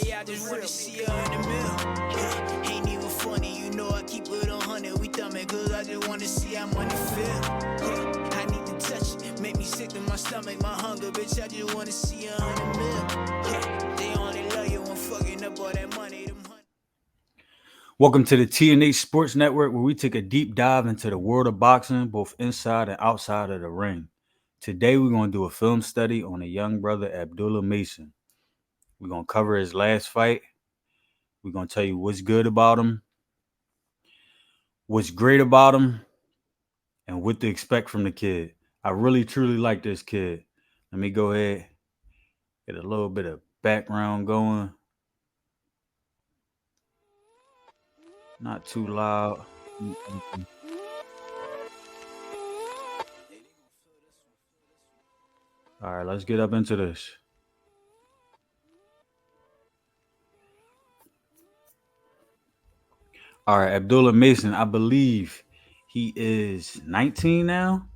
Yeah, I just wanna see her in the middle. Ain't even funny, you know I keep it 100. We thumbing cause I just wanna see how money feel. I need to touch it, make me sick to my stomach, my hunger, bitch. I just wanna see her in the middle. They only love you when fucking up all that money. Welcome to the TNA Sports Network, where we take a deep dive into the world of boxing, both inside and outside of the ring. Today, we're going to do a film study on a young brother, Abdullah Mason. We're going to cover his last fight. We're going to tell you what's good about him, what's great about him, and what to expect from the kid. I really, truly like this kid. Let me go ahead, get a little bit of background going. Not too loud. All right, let's get up into this. All right, Abdullah Mason, I believe he is 19 now.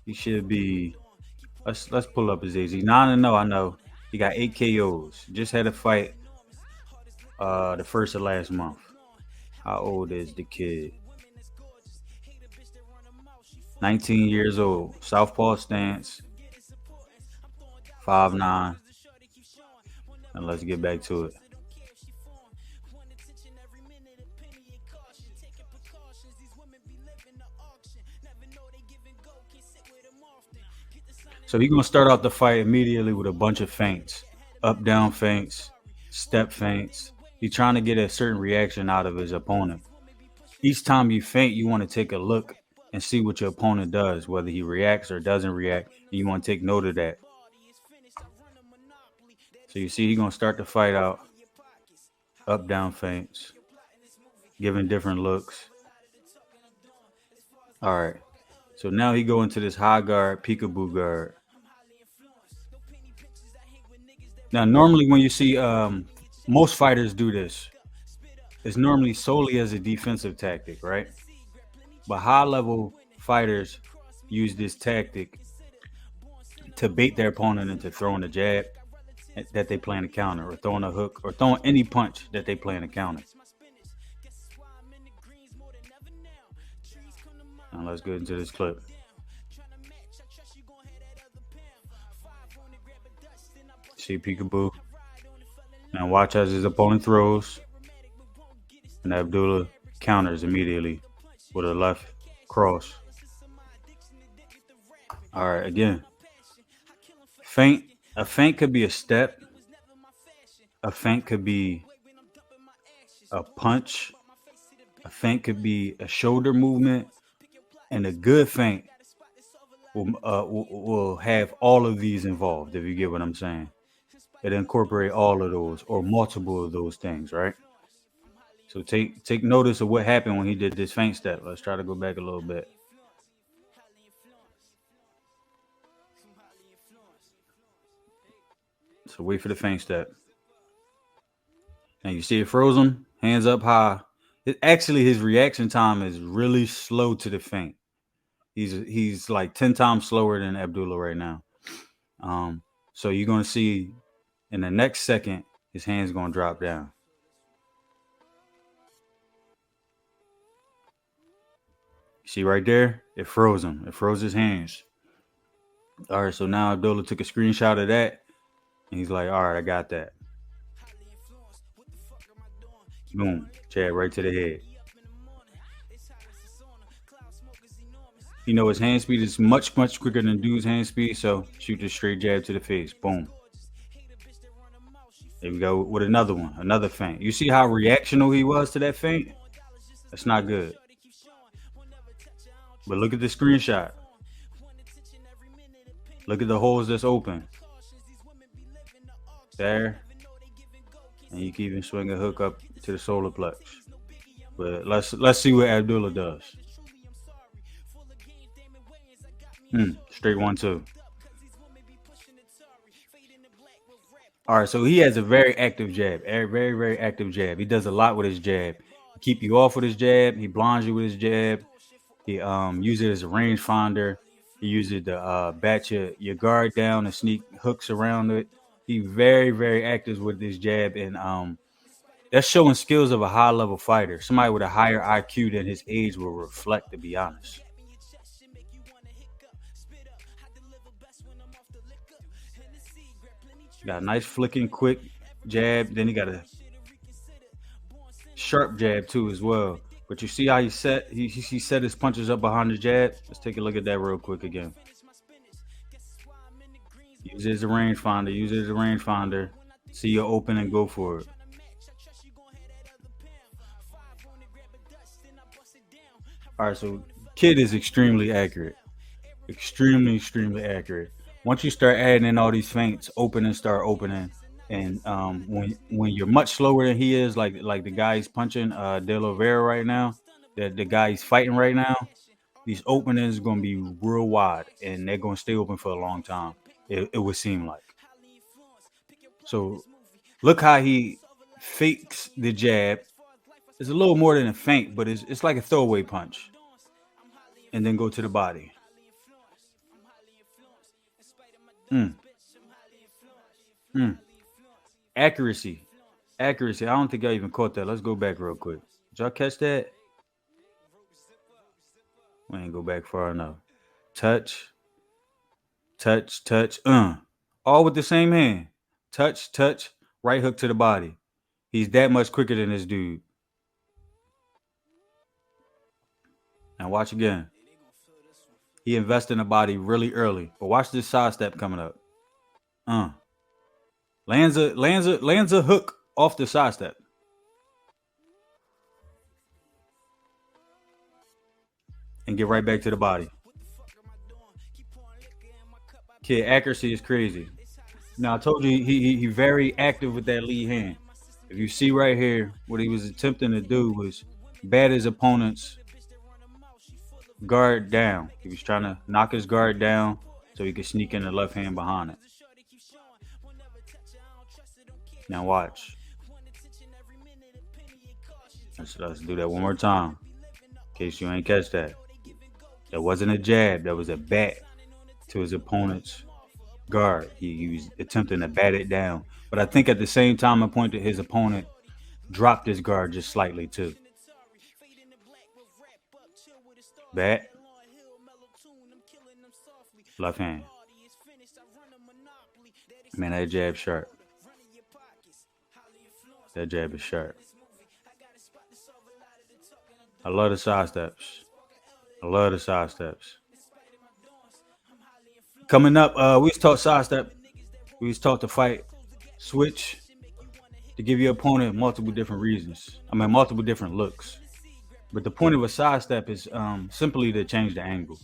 He should be. Let's pull up his age. He's 9-0. I know. He got 8 KOs. Just had a fight the first of last month. How old is the kid? 19 years old. Southpaw stance. 5'9". And let's get back to it. So he's gonna start out the fight immediately with a bunch of feints, up down feints, step feints. He's trying to get a certain reaction out of his opponent. Each time you feint, you want to take a look and see what your opponent does, whether he reacts or doesn't react, and you want to take note of that. So you see he's gonna start the fight out, up down feints, giving different looks. All right. So now he go into this high guard, peekaboo guard. Now, normally when you see most fighters do this, it's normally solely as a defensive tactic, right? But high-level fighters use this tactic to bait their opponent into throwing a jab that they plan to counter, or throwing a hook, or throwing any punch that they plan to counter. Now let's get into this clip. See peekaboo. Now watch as his opponent throws, and Abdullah counters immediately with a left cross. All right, again. Feint. A feint could be a step. A feint could be a punch. A feint could be a shoulder movement. And a good feint will have all of these involved, if you get what I'm saying. It incorporate all of those or multiple of those things, right? So take notice of what happened when he did this feint step. Let's try to go back a little bit. So wait for the feint step. And you see it froze him, hands up high. Actually, his reaction time is really slow to the feint. He's like 10 times slower than Abdullah right now. So you're going to see in the next second, his hand's going to drop down. See right there? It froze him. It froze his hands. All right, so now Abdullah took a screenshot of that, and he's like, all right, I got that. Boom. Jab right to the head. You know, his hand speed is much, much quicker than dude's hand speed, so shoot this straight jab to the face. Boom. There we go with another one, another feint. You see how reactional he was to that feint? That's not good. But look at the screenshot. Look at the holes that's open. There. And you can even swing a hook up to the solar plex. But let's see what Abdullah does. Straight 1-2. All right, so he has a very active jab, very, very active jab. He does a lot with his jab. He keep you off with his jab. He blinds you with his jab. He uses it as a rangefinder. He uses it to bat your guard down and sneak hooks around it. He very, very active with this jab, and that's showing skills of a high level fighter. Somebody with a higher IQ than his age will reflect, to be honest. Got a nice flicking quick jab. Then he got a sharp jab too as well. But you see how he set his punches up behind the jab. Let's take a look at that real quick again. Use it as a rangefinder. Use it as a rangefinder. See you open and go for it. All right, so Kid is extremely accurate. Extremely, extremely accurate. Once you start adding in all these feints, start opening, and when you're much slower than he is, like the guy he's punching, De Oliveira right now, the guy he's fighting right now, these openings are gonna be real wide, and they're gonna stay open for a long time. It would seem like. So look how he fakes the jab. It's a little more than a feint, but it's like a throwaway punch, and then go to the body. Mm, mm. Accuracy. Accuracy. I don't think I even caught that. Let's go back real quick. Did y'all catch that? We ain't go back far enough. Touch, touch, touch. All with the same hand. Touch, touch, right hook to the body. He's that much quicker than this dude. Now watch again. He invests in the body really early. But watch this side step coming up. Lands a hook off the side step. And get right back to the body. Kid, accuracy is crazy. Now I told you he very active with that lead hand. If you see right here, what he was attempting to do was bat his opponent's guard down. He was trying to knock his guard down so he could sneak in the left hand behind it. Now watch. Let's do that one more time. In case you ain't catch that. That wasn't a jab. That was a bat to his opponent's guard. He was attempting to bat it down. But I think at the same time, I pointed his opponent dropped his guard just slightly too. Bat. Left hand. Man, that jab sharp. That jab is sharp. I love the side steps. I love the side steps. Coming up, we was taught side step. We was taught to fight switch to give your opponent multiple different reasons. I mean, multiple different looks. But the point of a side step is simply to change the angle.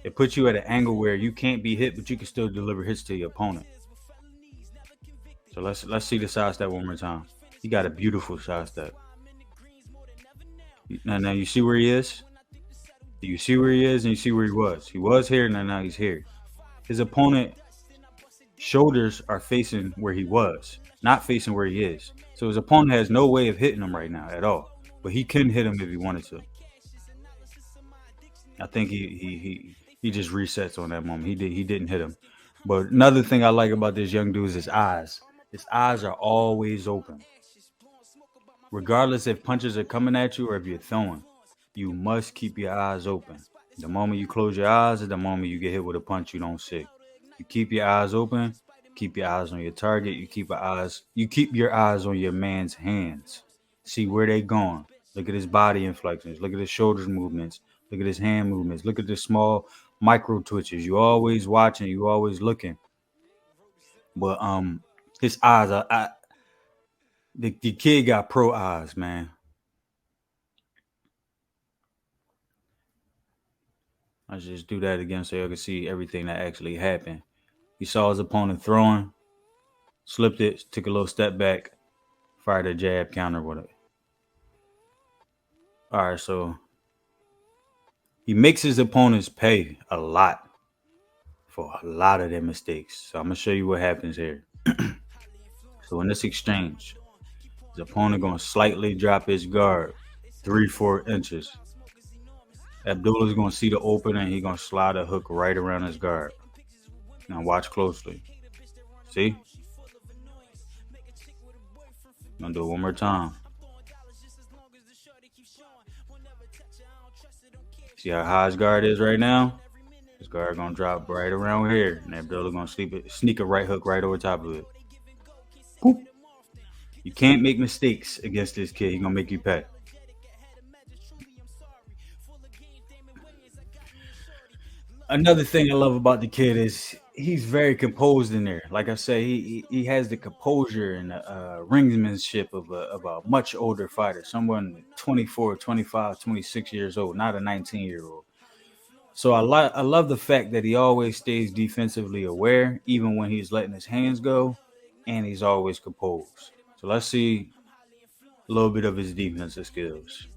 It puts you at an angle where you can't be hit, but you can still deliver hits to your opponent. So let's see the side step one more time. He got a beautiful side step. Now you see where he is? You see where he is and you see where he was. He was here and now he's here. His opponent shoulders are facing where he was, not facing where he is. So his opponent has no way of hitting him right now at all. But he couldn't hit him if he wanted to. I think he just resets on that moment. He didn't hit him. But another thing I like about this young dude is his eyes. His eyes are always open. Regardless if punches are coming at you or if you're throwing, you must keep your eyes open. The moment you close your eyes is the moment you get hit with a punch you don't see. You keep your eyes open, keep your eyes on your target, you keep your eyes on your man's hands. See where they going. Look at his body inflections, look at his shoulders movements, look at his hand movements, look at the small micro twitches. You always watching, you always looking. But his eyes the kid got pro eyes, man. Let's just do that again so you can see everything that actually happened. He saw his opponent throwing, slipped it, took a little step back, fired a jab counter with it. All right, so he makes his opponents pay a lot for a lot of their mistakes. So I'm going to show you what happens here. So in this exchange, his opponent going to slightly drop his guard 3-4 inches. Abdullah's going to see the opening and he's going to slide a hook right around his guard. Now watch closely. See? Gonna do it one more time. See how high his guard is right now? His guard gonna drop right around here, and Abdullah gonna sneak a right hook right over top of it. Boop. You can't make mistakes against this kid. He gonna make you pay. Another thing I love about the kid is he's very composed in there. Like I say, he has the composure and the ringsmanship of a much older fighter, someone 24, 25, 26 years old, not a 19-year-old. So I love the fact that he always stays defensively aware, even when he's letting his hands go, and he's always composed. So let's see a little bit of his defensive skills.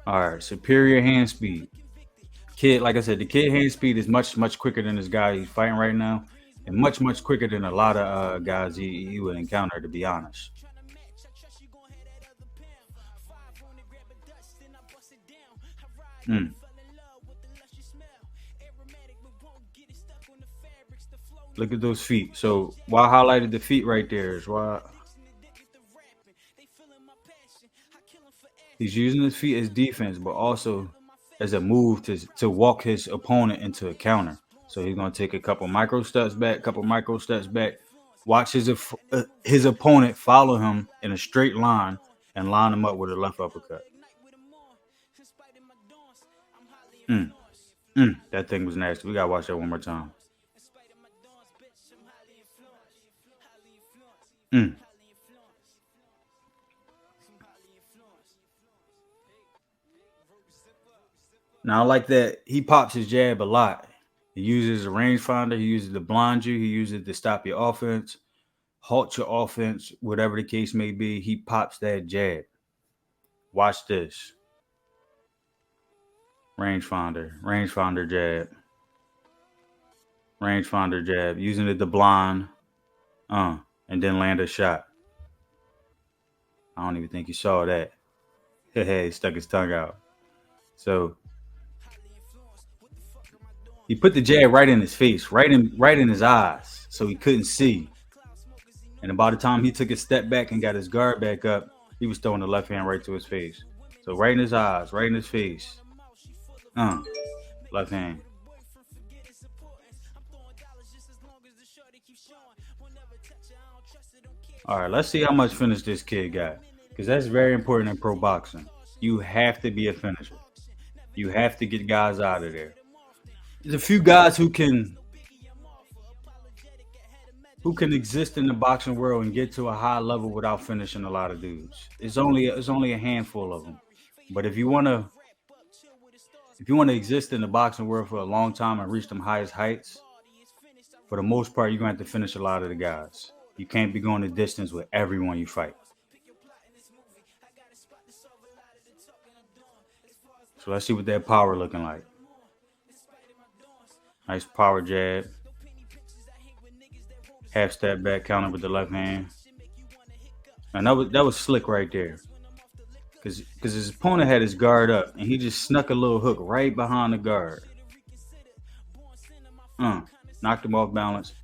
All right, superior hand speed. Kid, like I said, the kid hand speed is much quicker than this guy he's fighting right now, and much quicker than a lot of guys he would encounter. To be honest. Mm. Look at those feet. So why I highlighted the feet right there is why he's using his feet as defense, but also as a move to walk his opponent into a counter. So he's gonna take a couple micro steps back, watch his opponent follow him in a straight line and line him up with a left uppercut. Mm, that thing was nasty. We gotta watch that one more time. Mm. Now I like that he pops his jab a lot. He uses a rangefinder. He uses to blind you. He uses it to stop your offense, halt your offense, whatever the case may be. He pops that jab. Watch this. Rangefinder jab, rangefinder jab, using it to blind, and then land a shot. I don't even think you saw that. He stuck his tongue out. So he put the jab right in his face, right in his eyes, so he couldn't see. And about the time he took a step back and got his guard back up, he was throwing the left hand right to his face. So right in his eyes, right in his face. Left hand. All right, let's see how much finish this kid got, because that's very important in pro boxing. You have to be a finisher. You have to get guys out of there. There's a few guys who can exist in the boxing world and get to a high level without finishing a lot of dudes. It's only a handful of them. But if you want to exist in the boxing world for a long time and reach them highest heights, for the most part, you're gonna have to finish a lot of the guys. You can't be going the distance with everyone you fight. So let's see what that power looking like. Nice power jab. Half step back counter with the left hand. And that was slick right there. Because his opponent had his guard up and he just snuck a little hook right behind the guard. Uh, Knocked him off balance.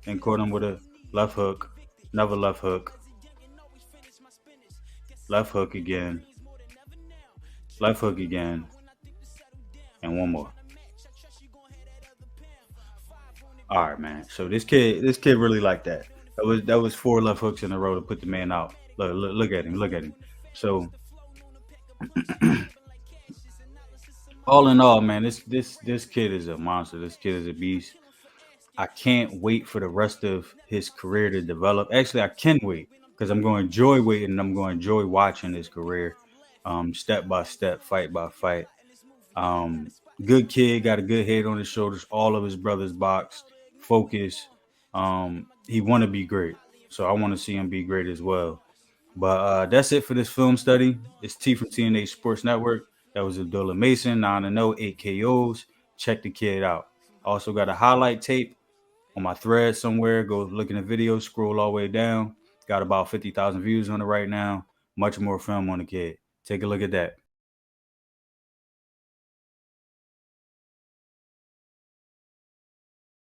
Then caught him with a left hook. Another left hook. Left hook again. Left hook again. And one more. All right, man. So this kid really liked that. That was four left hooks in a row to put the man out. Look at him. Look at him. So all in all, man, this kid is a monster. This kid is a beast. I can't wait for the rest of his career to develop. Actually, I can wait because I'm going to enjoy waiting and I'm going to enjoy watching his career, step by step, fight by fight. Um, Good kid, got a good head on his shoulders. All of his brothers boxed, focus. He want to be great, so I want to see him be great as well. But that's it for this film study. It's T from TNA Sports Network. That was Abdullah Mason, 9-0, 8 KOs. Check the kid out. Also got a highlight tape on my thread somewhere. Go look in the video, scroll all the way down. Got about 50,000 views on it right now. much more film on the kid. Take a look at that.